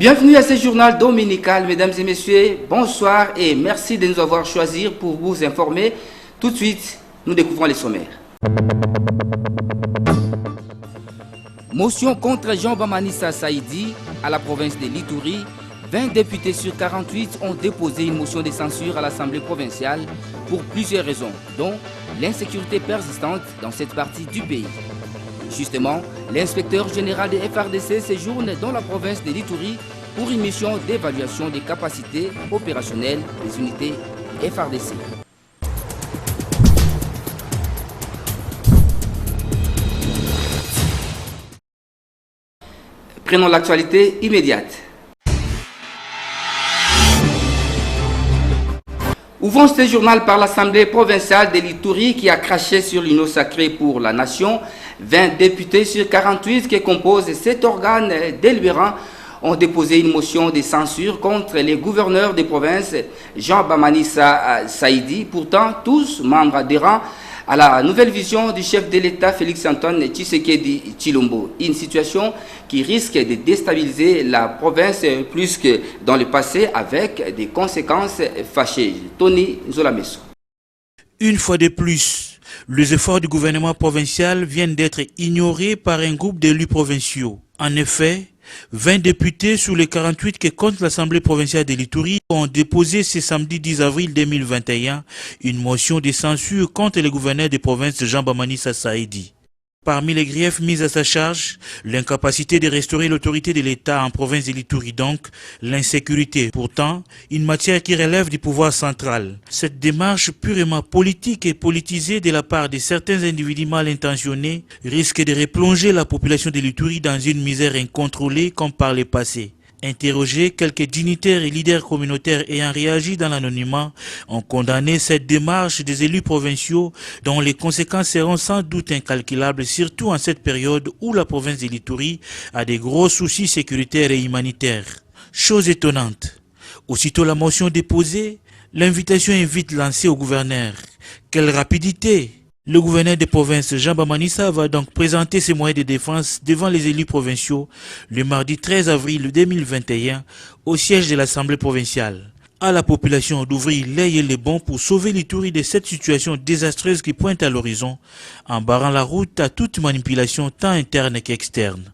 Bienvenue à ce journal dominical, mesdames et messieurs. Bonsoir et merci de nous avoir choisis pour vous informer. Tout de suite, nous découvrons les sommaires. Motion contre Jean Bamanissa Saïdi à la province de l'Ituri. 20 députés sur 48 ont déposé une motion de censure à l'Assemblée provinciale pour plusieurs raisons, dont l'insécurité persistante dans cette partie du pays. Justement, l'inspecteur général de FRDC séjourne dans la province de l'Ituri pour une mission d'évaluation des capacités opérationnelles des unités FRDC. Prenons l'actualité immédiate. Ouvrons ce journal par l'Assemblée provinciale de l'Ituri qui a craché sur l'union sacrée pour la nation. 20 députés sur 48 qui composent cet organe délibérant ont déposé une motion de censure contre les gouverneurs des provinces Jean Bamanissa Saïdi, pourtant tous membres adhérents à la nouvelle vision du chef de l'État Félix-Antoine Tshisekedi Tshilombo. Une situation qui risque de déstabiliser la province plus que dans le passé avec des conséquences fâcheuses. Tony Zolameso. Une fois de plus, les efforts du gouvernement provincial viennent d'être ignorés par un groupe d'élus provinciaux. En effet, 20 députés sur les 48 qui comptent l'Assemblée provinciale de l'Ituri ont déposé ce samedi 10 avril 2021 une motion de censure contre le gouverneur des provinces Jean Bamanissa Saïdi. Parmi les griefs mis à sa charge, l'incapacité de restaurer l'autorité de l'État en province de l'Ituri, donc l'insécurité. Pourtant, une matière qui relève du pouvoir central. Cette démarche purement politique et politisée de la part de certains individus mal intentionnés risque de replonger la population de l'Ituri dans une misère incontrôlée comme par le passé. Interrogés, quelques dignitaires et leaders communautaires ayant réagi dans l'anonymat ont condamné cette démarche des élus provinciaux dont les conséquences seront sans doute incalculables, surtout en cette période où la province de l'Ituri a des gros soucis sécuritaires et humanitaires. Chose étonnante, aussitôt la motion déposée, l'invitation est vite lancée au gouverneur. Quelle rapidité! Le gouverneur des provinces, Jean Bamanissa, va donc présenter ses moyens de défense devant les élus provinciaux le mardi 13 avril 2021 au siège de l'Assemblée provinciale. À la population d'ouvrir l'œil et les bons pour sauver l'Ituri de cette situation désastreuse qui pointe à l'horizon, en barrant la route à toute manipulation tant interne qu'externe.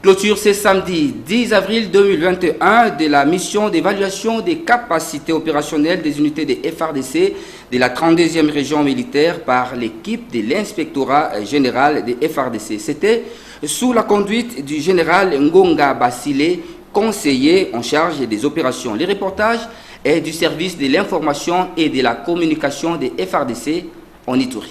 Clôture ce samedi 10 avril 2021 de la mission d'évaluation des capacités opérationnelles des unités de FRDC de la 32e région militaire par l'équipe de l'inspectorat général de FRDC. C'était sous la conduite du général Ngonga Basile, conseiller en charge des opérations. Les reportages est du service de l'information et de la communication de FRDC en Ituri.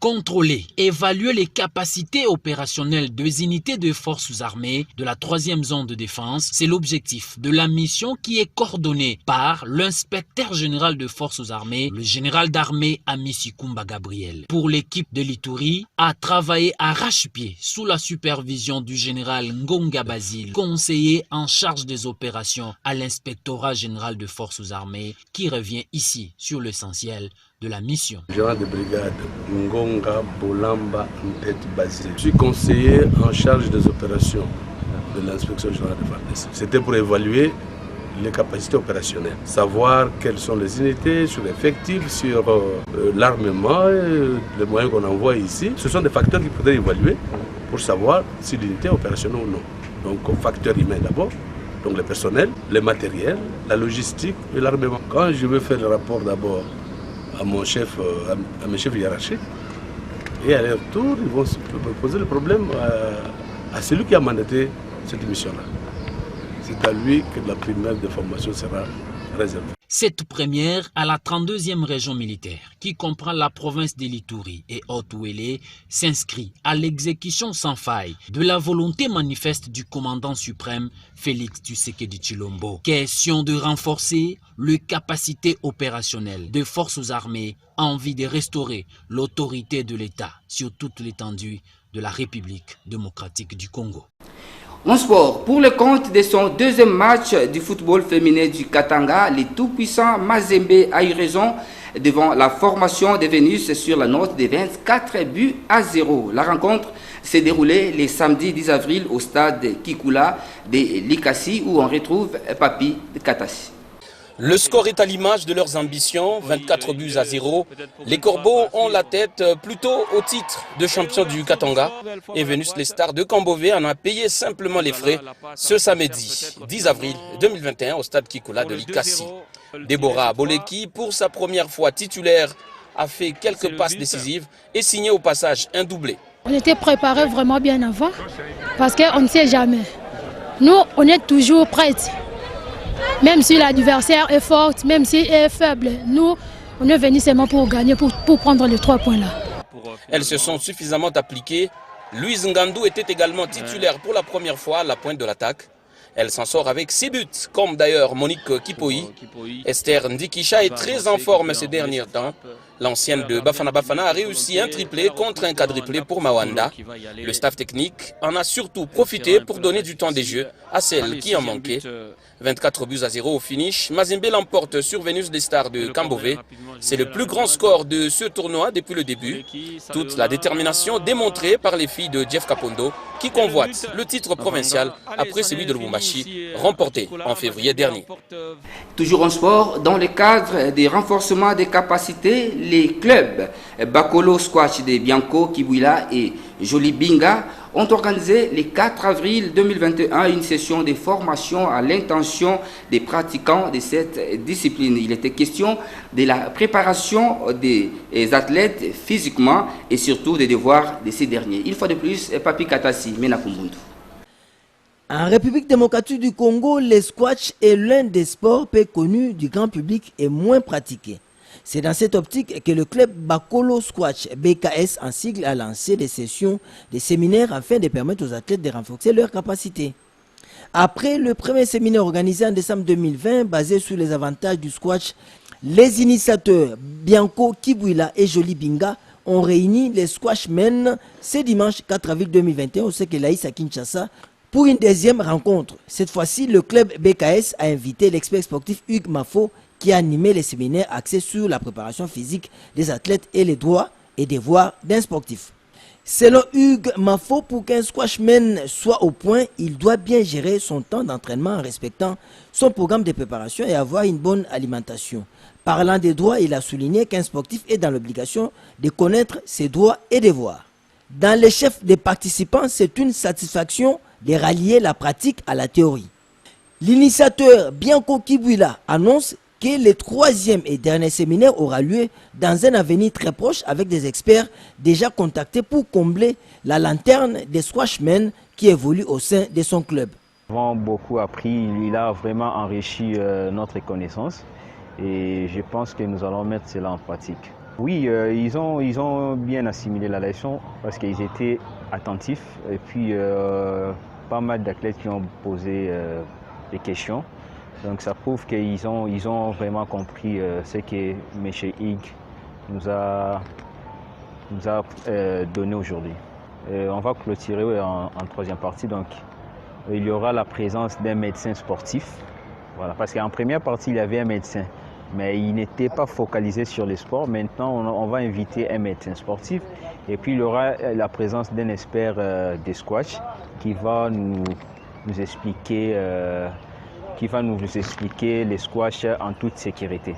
Contrôler, évaluer les capacités opérationnelles des unités de forces armées de la 3e zone de défense, c'est l'objectif de la mission qui est coordonnée par l'inspecteur général de forces armées, le général d'armée Amici Kumba Gabriel. Pour l'équipe de l'Ituri, a travaillé à arrache-pied sous la supervision du général Ngonga Basile, conseiller en charge des opérations à l'inspectorat général de forces armées, qui revient ici sur l'essentiel de la mission. Général de brigade Ngonga Bolamba Mpet Basile. Je suis conseiller en charge des opérations de l'inspection générale de FARDC. C'était pour évaluer les capacités opérationnelles, savoir quelles sont les unités, sur l'effectif, sur l'armement, les moyens qu'on envoie ici. Ce sont des facteurs qu'il faudrait évaluer pour savoir si l'unité est opérationnelle ou non. Donc, facteur humain d'abord, donc le personnel, le matériel, la logistique et l'armement. Quand je veux faire le rapport d'abord à mon chef, à mes chefs hiérarchiques, et à leur tour, ils vont me poser le problème à celui qui a mandaté cette mission-là. C'est à lui que la primaire de formation sera réservée. Cette première à la 32e région militaire, qui comprend la province de l'Ituri et Haut-Ouélé, s'inscrit à l'exécution sans faille de la volonté manifeste du commandant suprême Félix Tshisekedi Tshilombo. Question de renforcer les capacités opérationnelles des forces armées en vue de restaurer l'autorité de l'État sur toute l'étendue de la République démocratique du Congo. En sport, pour le compte de son deuxième match du football féminin du Katanga, le tout-puissant Mazembe a eu raison devant la formation de Vénus sur la note de 24 buts à 0. La rencontre s'est déroulé le samedi 10 avril au stade Kikula de Likasi où on retrouve Papi Katassi. Le score est à l'image de leurs ambitions, 24-0. Les Corbeaux ont la tête plutôt au titre de champion du Katanga. Et Vénus les Stars de Cambové en a payé simplement les frais ce samedi 10 avril 2021 au stade Kikula de Likasi. Deborah Boleki, pour sa première fois titulaire, a fait quelques passes décisives et signé au passage un doublé. On était préparés vraiment bien avant parce qu'on ne sait jamais. Nous, on est toujours prêts. Même si l'adversaire est fort, même s'il est faible, nous, on est venus seulement pour gagner, pour prendre les 3 points là. Elles se sont suffisamment appliquées. Louise Ngandou était également titulaire pour la première fois à la pointe de l'attaque. Elle s'en sort avec 6 buts, comme d'ailleurs Monique Kipoi. Esther Ndikisha est très en forme ces derniers temps. L'ancienne de Bafana Bafana a réussi un triplé contre un quadruplé pour Mawanda. Le staff technique en a surtout profité pour donner du temps de jeu à celles qui en manquaient. 24-0 au finish, Mazembe l'emporte sur Vénus des Stars de Cambové. C'est le plus grand score de ce tournoi depuis le début. Toute la détermination démontrée par les filles de Jeff Kapondo qui convoitent le titre provincial après celui de Lubumbashi, remporté en février dernier. Toujours en sport, dans le cadre des renforcements des capacités, les clubs Bakolo Squash de Bianco, Kibwila et Joli Binga ont organisé le 4 avril 2021 une session de formation à l'intention des pratiquants de cette discipline. Il était question de la préparation des athlètes physiquement et surtout des devoirs de ces derniers. Une fois de plus, Papi Katassi, Menakumbundu. En République démocratique du Congo, le squash est l'un des sports peu connus du grand public et moins pratiqués. C'est dans cette optique que le club Bakolo Squash BKS en sigle a lancé des sessions, des séminaires afin de permettre aux athlètes de renforcer leurs capacités. Après le premier séminaire organisé en décembre 2020 basé sur les avantages du squash, les initiateurs Bianco Kibwila et Joli Binga ont réuni les squashmen ce dimanche 4 avril 2021 au Sekelaïs à Kinshasa pour une deuxième rencontre. Cette fois-ci, le club BKS a invité l'expert sportif Hugues Mafo qui a animé les séminaires axés sur la préparation physique des athlètes et les droits et devoirs d'un sportif. Selon Hugues Mafo, pour qu'un squashman soit au point, il doit bien gérer son temps d'entraînement en respectant son programme de préparation et avoir une bonne alimentation. Parlant des droits, il a souligné qu'un sportif est dans l'obligation de connaître ses droits et devoirs. Dans les chefs des participants, c'est une satisfaction de rallier la pratique à la théorie. L'initiateur Bianco Kibwila annonce que le 3e et dernier séminaire aura lieu dans un avenir très proche avec des experts déjà contactés pour combler la lanterne des squashmen qui évoluent au sein de son club. Nous avons beaucoup appris, il a vraiment enrichi notre connaissance et je pense que nous allons mettre cela en pratique. Oui, ils ont bien assimilé la leçon parce qu'ils étaient attentifs et puis pas mal d'athlètes qui ont posé des questions. Donc ça prouve qu'ils ont vraiment compris ce que M. Hig nous a donné aujourd'hui. On va clôturer en troisième partie. Donc il y aura la présence d'un médecin sportif. Voilà, parce qu'en première partie, il y avait un médecin, mais il n'était pas focalisé sur les sports. Maintenant, on va inviter un médecin sportif. Et puis il y aura la présence d'un expert des squash qui va nous expliquer les squash en toute sécurité.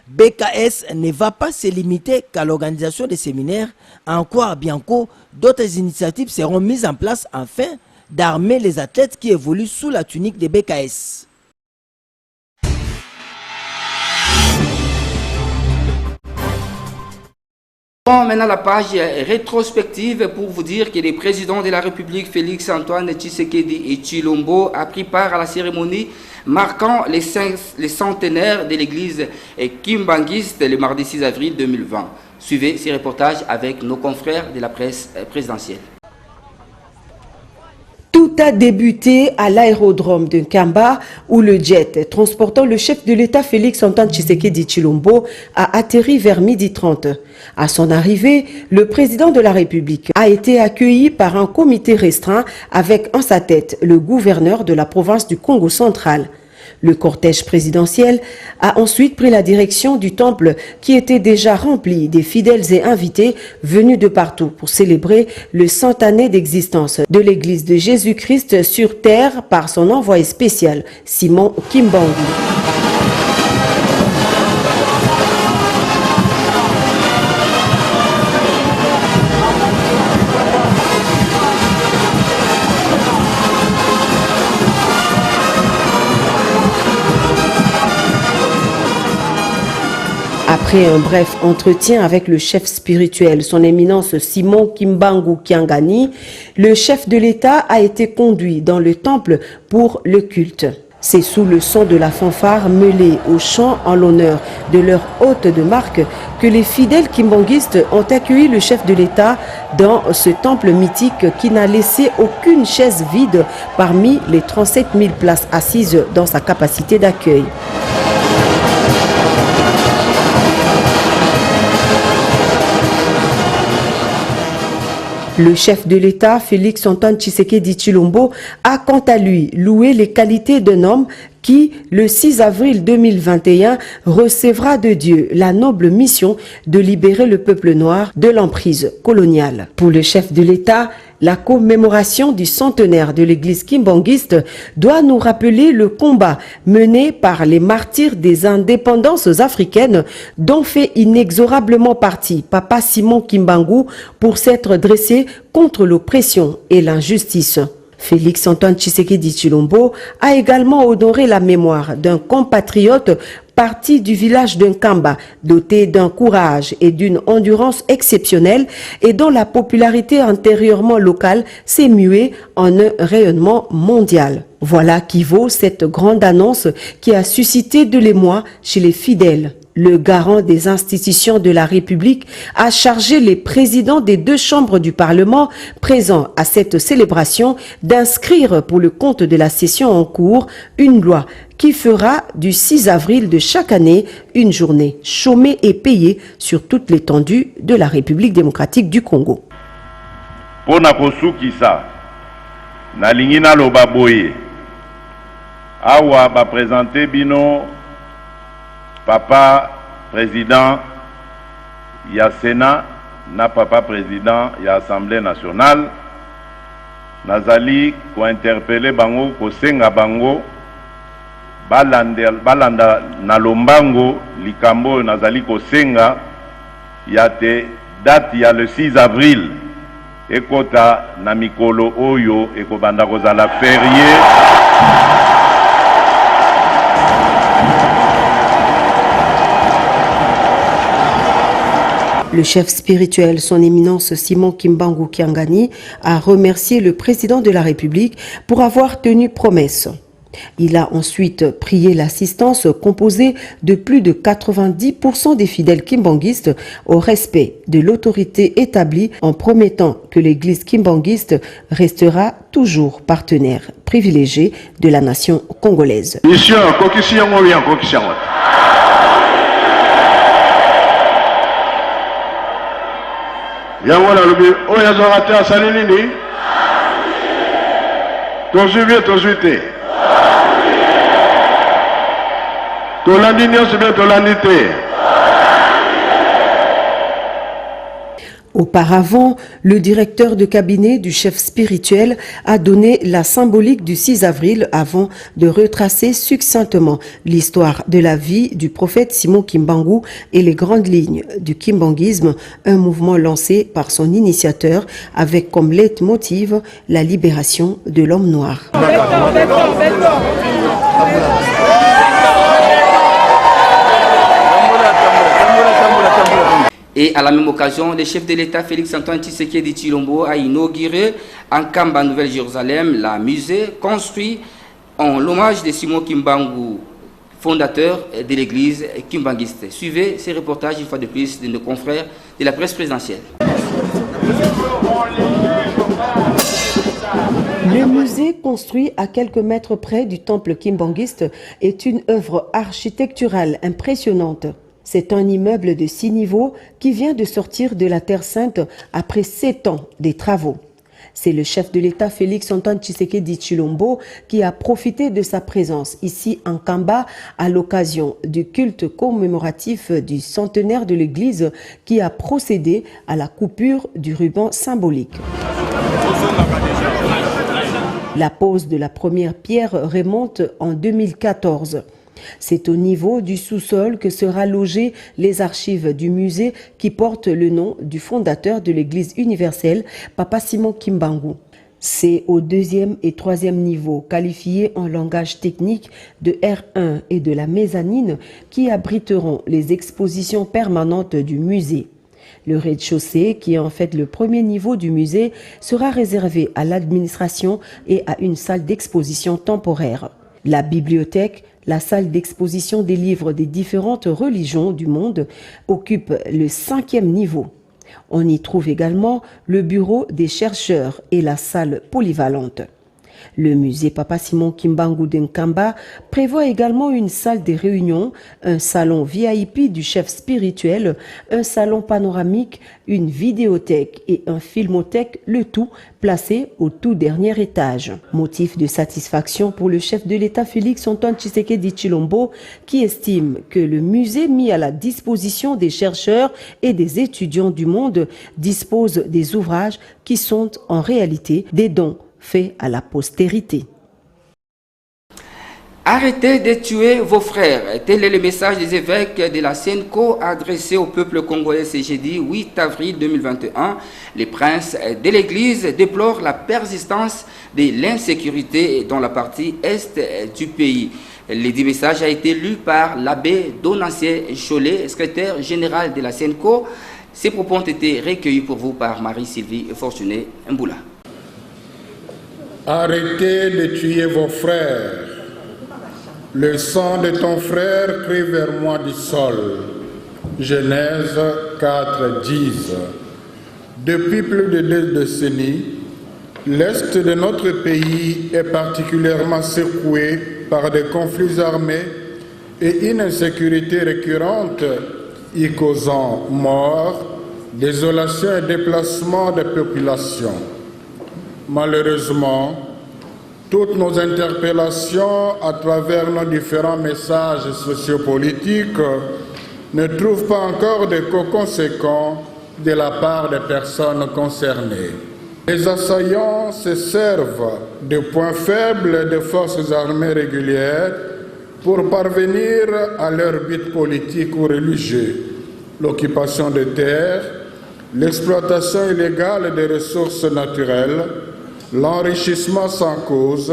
BKS ne va pas se limiter qu'à l'organisation des séminaires. En croire Bianco, d'autres initiatives seront mises en place afin d'armer les athlètes qui évoluent sous la tunique des BKS. Maintenant la page rétrospective pour vous dire que le président de la République Félix Antoine Tshisekedi Tshilombo a pris part à la cérémonie marquant les centenaires de l'église Kimbanguiste le mardi 6 avril 2020. Suivez ces reportages avec nos confrères de la presse présidentielle. Tout a débuté à l'aérodrome de Nkamba où le jet transportant le chef de l'État Félix Antoine Tshisekedi Tshilombo a atterri vers 12h30. À son arrivée, le président de la République a été accueilli par un comité restreint avec en sa tête le gouverneur de la province du Congo central. Le cortège présidentiel a ensuite pris la direction du temple qui était déjà rempli des fidèles et invités venus de partout pour célébrer le 100 années d'existence de l'Église de Jésus-Christ sur terre par son envoyé spécial, Simon Kimbangu. Après un bref entretien avec le chef spirituel, son éminence Simon Kimbangu Kiangani, le chef de l'État a été conduit dans le temple pour le culte. C'est sous le son de la fanfare mêlée au chant en l'honneur de leur hôte de marque que les fidèles kimbanguistes ont accueilli le chef de l'État dans ce temple mythique qui n'a laissé aucune chaise vide parmi les 37 000 places assises dans sa capacité d'accueil. Le chef de l'État, Félix Antoine Tshisekedi Tshilombo, a quant à lui loué les qualités d'un homme qui, le 6 avril 2021, recevra de Dieu la noble mission de libérer le peuple noir de l'emprise coloniale. Pour le chef de l'État, la commémoration du centenaire de l'église kimbanguiste doit nous rappeler le combat mené par les martyrs des indépendances africaines dont fait inexorablement partie Papa Simon Kimbangu pour s'être dressé contre l'oppression et l'injustice. Félix Antoine Tshisekedi Tshilombo a également honoré la mémoire d'un compatriote parti du village d'Nkamba, doté d'un courage et d'une endurance exceptionnelle et dont la popularité antérieurement locale s'est muée en un rayonnement mondial. Voilà qui vaut cette grande annonce qui a suscité de l'émoi chez les fidèles. Le garant des institutions de la République a chargé les présidents des deux chambres du Parlement présents à cette célébration d'inscrire pour le compte de la session en cours une loi qui fera du 6 avril de chaque année une journée chômée et payée sur toute l'étendue de la République démocratique du Congo. Pona kosukisa na lingina loba boye awa ba présenter bino papa président ya Sénat na papa président ya Assemblée nationale nazali ko interpeller bango ko senga bango balanda na lombango likambo nazali ko senga ya te date ya le 6 avril ekota na mikolo oyo ekobanda kozala férié. Le chef spirituel, son éminence Simon Kimbangu Kiangani, a remercié le président de la République pour avoir tenu promesse. Il a ensuite prié l'assistance composée de plus de 90% des fidèles kimbanguistes au respect de l'autorité établie en promettant que l'église kimbanguiste restera toujours partenaire privilégié de la nation congolaise. Yango na lobi oyo azorate asali nini tozwi bien tozwi te tolandi nyonso bien tolandi te. Auparavant, le directeur de cabinet du chef spirituel a donné la symbolique du 6 avril avant de retracer succinctement l'histoire de la vie du prophète Simon Kimbangu et les grandes lignes du kimbanguisme, un mouvement lancé par son initiateur avec comme leitmotiv la libération de l'homme noir. Et à la même occasion, le chef de l'État Félix Antoine Tshisekedi Tshilombo a inauguré en Kamba, Nouvelle-Jérusalem, la musée construit en l'hommage de Simon Kimbangu, fondateur de l'église kimbanguiste. Suivez ces reportages une fois de plus de nos confrères de la presse présidentielle. Le musée, construit à quelques mètres près du temple kimbanguiste, est une œuvre architecturale impressionnante. C'est un immeuble de 6 niveaux qui vient de sortir de la Terre Sainte après 7 ans des travaux. C'est le chef de l'État Félix-Antoine Tshisekedi Tshilombo qui a profité de sa présence ici en Kamba à l'occasion du culte commémoratif du centenaire de l'Église qui a procédé à la coupure du ruban symbolique. La pose de la première pierre remonte en 2014. C'est au niveau du sous-sol que sera logées les archives du musée qui porte le nom du fondateur de l'Église universelle, Papa Simon Kimbangu. C'est au deuxième et troisième niveau, qualifiés en langage technique de R1 et de la mezzanine, qui abriteront les expositions permanentes du musée. Le rez-de-chaussée, qui est en fait le premier niveau du musée, sera réservé à l'administration et à une salle d'exposition temporaire. La bibliothèque, la salle d'exposition des livres des différentes religions du monde, occupe le 5e niveau. On y trouve également le bureau des chercheurs et la salle polyvalente. Le musée Papa Simon Kimbangu d'Nkamba prévoit également une salle des réunions, un salon VIP du chef spirituel, un salon panoramique, une vidéothèque et un filmothèque, le tout placé au tout dernier étage. Motif de satisfaction pour le chef de l'État Félix-Antoine Tshisekedi Tshilombo qui estime que le musée mis à la disposition des chercheurs et des étudiants du monde dispose des ouvrages qui sont en réalité des dons fait à la postérité. Arrêtez de tuer vos frères. Tel est le message des évêques de la SENCO adressé au peuple congolais ce jeudi 8 avril 2021. Les princes de l'Église déplorent la persistance de l'insécurité dans la partie est du pays. Le dit message a été lu par l'abbé Donancier Cholet, secrétaire général de la SENCO. Ces propos ont été recueillis pour vous par Marie-Sylvie Fortuné Mboula. Arrêtez de tuer vos frères. Le sang de ton frère crie vers moi du sol. Genèse 4:10. Depuis plus de 2 décennies, l'Est de notre pays est particulièrement secoué par des conflits armés et une insécurité récurrente y causant morts, désolation et déplacement des populations. Malheureusement, toutes nos interpellations à travers nos différents messages sociopolitiques ne trouvent pas encore d'écho conséquent de la part des personnes concernées. Les assaillants se servent de points faibles des forces armées régulières pour parvenir à leur but politique ou religieux, l'occupation des terres, l'exploitation illégale des ressources naturelles, l'enrichissement sans cause,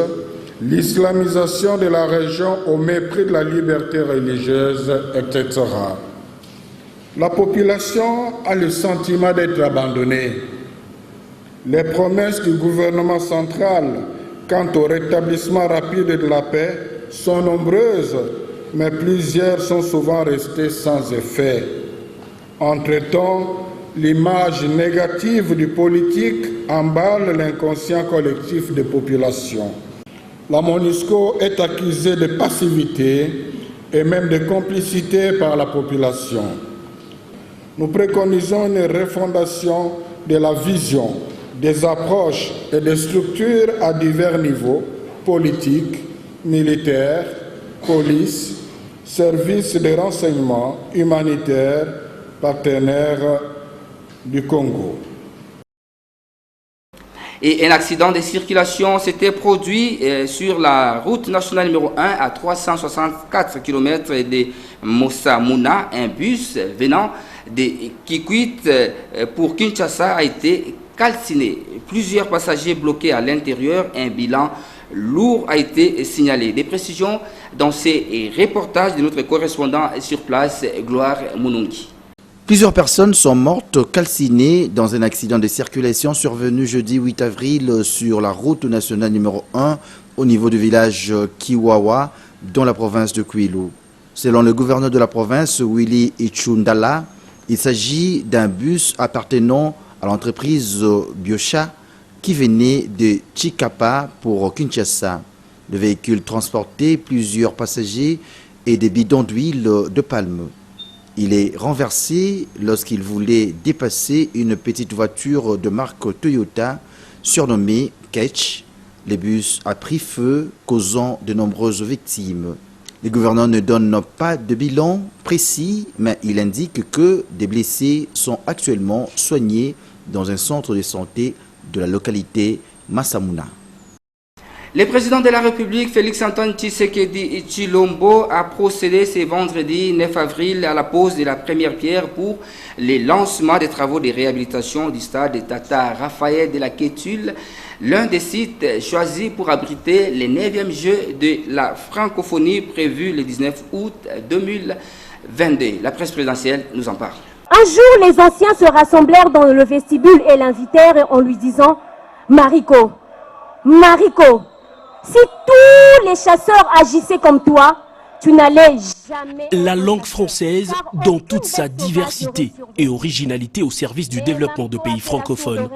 l'islamisation de la région au mépris de la liberté religieuse, etc. La population a le sentiment d'être abandonnée. Les promesses du gouvernement central quant au rétablissement rapide de la paix sont nombreuses, mais plusieurs sont souvent restées sans effet. Entre-temps, l'image négative du politique emballe l'inconscient collectif des populations. La MONUSCO est accusée de passivité et même de complicité par la population. Nous préconisons une refondation de la vision, des approches et des structures à divers niveaux, politiques, militaires, police, services de renseignement, humanitaires, partenaires du Congo. Et un accident de circulation s'était produit sur la route nationale numéro 1 à 364 km de Mossamuna. Un bus venant de Kikwit pour Kinshasa a été calciné. Plusieurs passagers bloqués à l'intérieur. Un bilan lourd a été signalé. Des précisions dans ces reportages de notre correspondant sur place, Gloire Mounungi. Plusieurs personnes sont mortes calcinées dans un accident de circulation survenu jeudi 8 avril sur la route nationale numéro 1 au niveau du village Kiwawa dans la province de Kwilu. Selon le gouverneur de la province, Willy Ichundala, il s'agit d'un bus appartenant à l'entreprise Biosha qui venait de Chikapa pour Kinshasa. Le véhicule transportait plusieurs passagers et des bidons d'huile de palme. Il est renversé lorsqu'il voulait dépasser une petite voiture de marque Toyota surnommé Ketch. Le bus a pris feu, causant de nombreuses victimes. Le gouverneur ne donne pas de bilan précis, mais il indique que des blessés sont actuellement soignés dans un centre de santé de la localité Massamouna. Le président de la République, Félix-Antoine Tshisekedi Tshilombo, a procédé ce vendredi 9 avril à la pose de la première pierre pour le lancement des travaux de réhabilitation du stade Tata Raphaël de la Kétule, l'un des sites choisis pour abriter les 9e Jeux de la francophonie prévus le 19 août 2022. La presse présidentielle nous en parle. Un jour, les anciens se rassemblèrent dans le vestibule et l'invitèrent en lui disant « Mariko, Mariko, si tous les chasseurs agissaient comme toi, tu n'allais jamais... » La langue française, dans toute sa diversité et originalité au service du développement de pays francophones.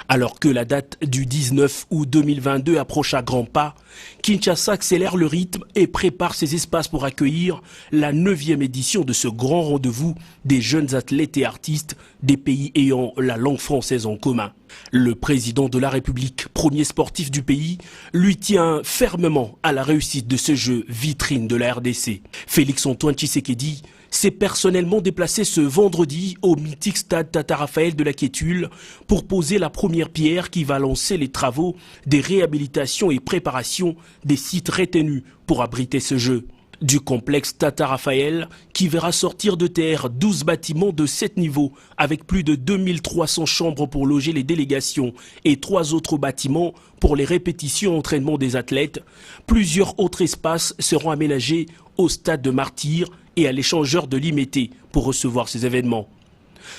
Alors que la date du 19 août 2022 approche à grands pas, Kinshasa accélère le rythme et prépare ses espaces pour accueillir la 9e édition de ce grand rendez-vous des jeunes athlètes et artistes des pays ayant la langue française en commun. Le président de la République, premier sportif du pays, lui tient fermement à la réussite de ce jeu vitrine de la RDC. Félix-Antoine Tshisekedi s'est personnellement déplacé ce vendredi au mythique stade Tata Raphaël de la Kétule pour poser la première pierre qui va lancer les travaux des réhabilitations et préparations des sites retenus pour abriter ce jeu. Du complexe Tata Raphaël qui verra sortir de terre 12 bâtiments de 7 niveaux avec plus de 2300 chambres pour loger les délégations et 3 autres bâtiments pour les répétitions et entraînements des athlètes. Plusieurs autres espaces seront aménagés au stade de Martyrs et à l'échangeur de Limété pour recevoir ces événements.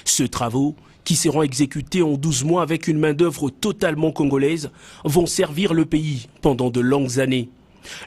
Ces travaux, qui seront exécutés en 12 mois avec une main-d'œuvre totalement congolaise, vont servir le pays pendant de longues années.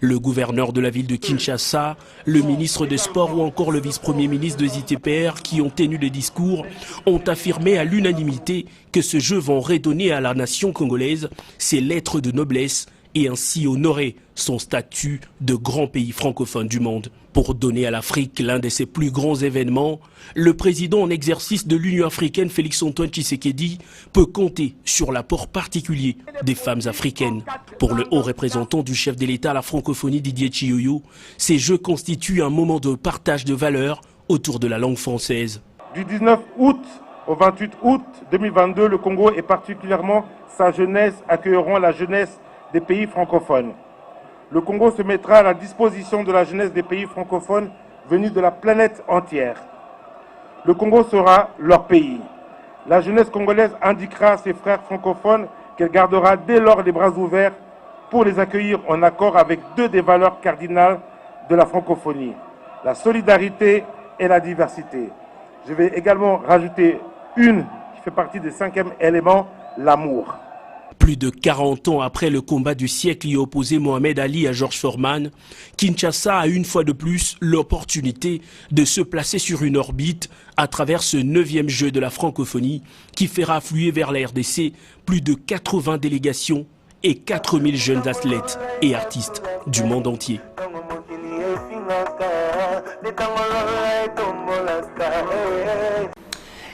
Le gouverneur de la ville de Kinshasa, le ministre des Sports ou encore le vice-premier ministre de ZTPR qui ont tenu des discours ont affirmé à l'unanimité que ce jeu va redonner à la nation congolaise ses lettres de noblesse et ainsi honorer son statut de grand pays francophone du monde. Pour donner à l'Afrique l'un de ses plus grands événements, le président en exercice de l'Union africaine Félix-Antoine Tshisekedi peut compter sur l'apport particulier des femmes africaines. Pour le haut représentant du chef de l'État à la francophonie Didier Chiyoyo, ces jeux constituent un moment de partage de valeurs autour de la langue française. Du 19 août au 28 août 2022, le Congo et particulièrement sa jeunesse accueilleront la jeunesse des pays francophones. Le Congo se mettra à la disposition de la jeunesse des pays francophones venus de la planète entière. Le Congo sera leur pays. La jeunesse congolaise indiquera à ses frères francophones qu'elle gardera dès lors les bras ouverts pour les accueillir en accord avec deux des valeurs cardinales de la francophonie, la solidarité et la diversité. Je vais également rajouter une qui fait partie des 5e éléments, l'amour. Plus de 40 ans après le combat du siècle qui opposait Mohamed Ali à George Foreman, Kinshasa a une fois de plus l'opportunité de se placer sur une orbite à travers ce 9e jeu de la francophonie qui fera affluer vers la RDC plus de 80 délégations et 4000 jeunes athlètes et artistes du monde entier.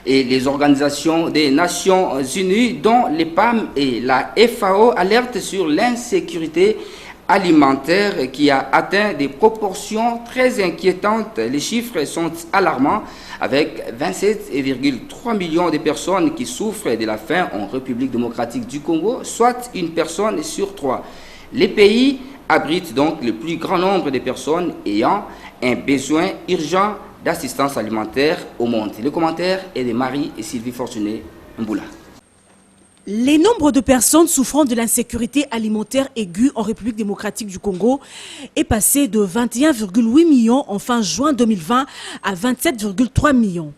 Et les organisations des Nations Unies, dont les PAM et la FAO, alertent sur l'insécurité alimentaire qui a atteint des proportions très inquiétantes. Les chiffres sont alarmants, avec 27,3 millions de personnes qui souffrent de la faim en République démocratique du Congo, soit une personne sur 3. Les pays abritent donc le plus grand nombre de personnes ayant un besoin urgent d'assistance alimentaire au monde. Le commentaire est de Marie et Sylvie Fortuné Mboula. Les nombres de personnes souffrant de l'insécurité alimentaire aiguë en République démocratique du Congo est passé de 21,8 millions en fin juin 2020 à 27,3 millions.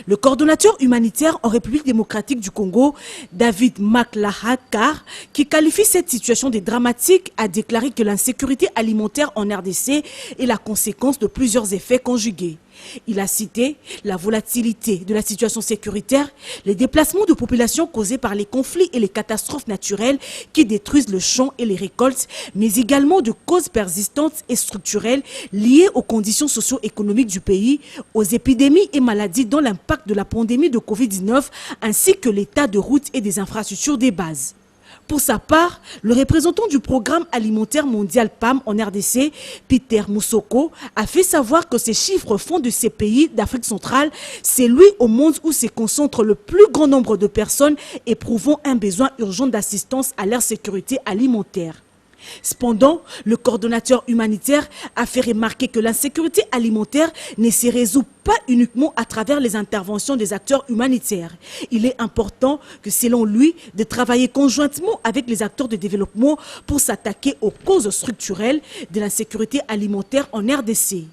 Le coordonnateur humanitaire en République démocratique du Congo, David Maklahakar, qui qualifie cette situation de dramatique, a déclaré que l'insécurité alimentaire en RDC est la conséquence de plusieurs effets conjugués. Il a cité la volatilité de la situation sécuritaire, les déplacements de populations causés par les conflits et les catastrophes naturelles qui détruisent le champ et les récoltes, mais également de causes persistantes et structurelles liées aux conditions socio-économiques du pays, aux épidémies et maladies dont l'impact de la pandémie de Covid-19 ainsi que l'état de route et des infrastructures des bases. Pour sa part, le représentant du programme alimentaire mondial PAM en RDC, Peter Moussoko, a fait savoir que ces chiffres font de ces pays d'Afrique centrale celui au monde où se concentre le plus grand nombre de personnes éprouvant un besoin urgent d'assistance à leur sécurité alimentaire. Cependant, le coordonnateur humanitaire a fait remarquer que l'insécurité alimentaire ne se résout pas uniquement à travers les interventions des acteurs humanitaires. Il est important que, selon lui, de travailler conjointement avec les acteurs de développement pour s'attaquer aux causes structurelles de l'insécurité alimentaire en RDC.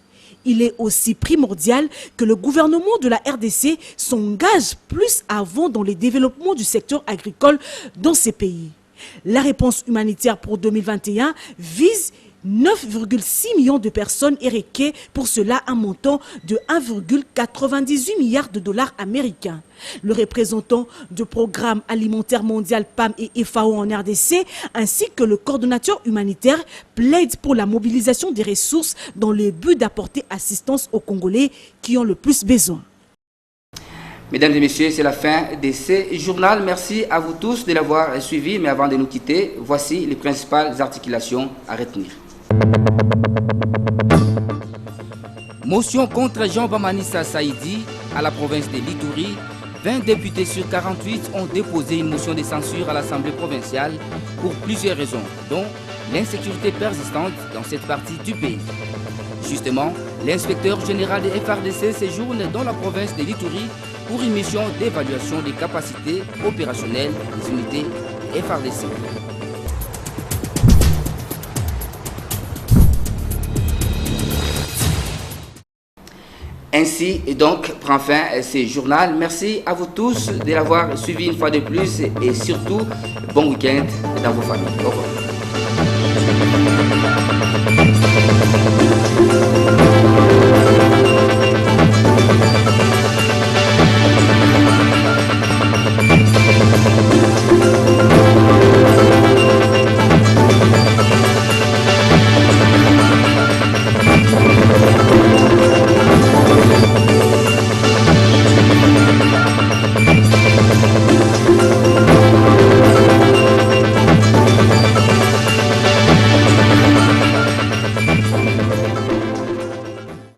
Il est aussi primordial que le gouvernement de la RDC s'engage plus avant dans le développement du secteur agricole dans ces pays. La réponse humanitaire pour 2021 vise 9,6 millions de personnes et requiert pour cela un montant de 1,98 milliard de dollars américains. Le représentant du programme alimentaire mondial PAM et FAO en RDC, ainsi que le coordonnateur humanitaire, plaident pour la mobilisation des ressources dans le but d'apporter assistance aux Congolais qui ont le plus besoin. Mesdames et messieurs, c'est la fin de ce journal. Merci à vous tous de l'avoir suivi. Mais avant de nous quitter, voici les principales articulations à retenir. Motion contre Jean Bamanissa Saïdi à la province de l'Ituri. 20 députés sur 48 ont déposé une motion de censure à l'Assemblée provinciale pour plusieurs raisons, dont l'insécurité persistante dans cette partie du pays. Justement, l'inspecteur général de FARDC séjourne dans la province de l'Ituri pour une mission d'évaluation des capacités opérationnelles des unités FARDC. Ainsi donc prend fin ce journal. Merci à vous tous de l'avoir suivi une fois de plus et surtout bon week-end dans vos familles. Au revoir.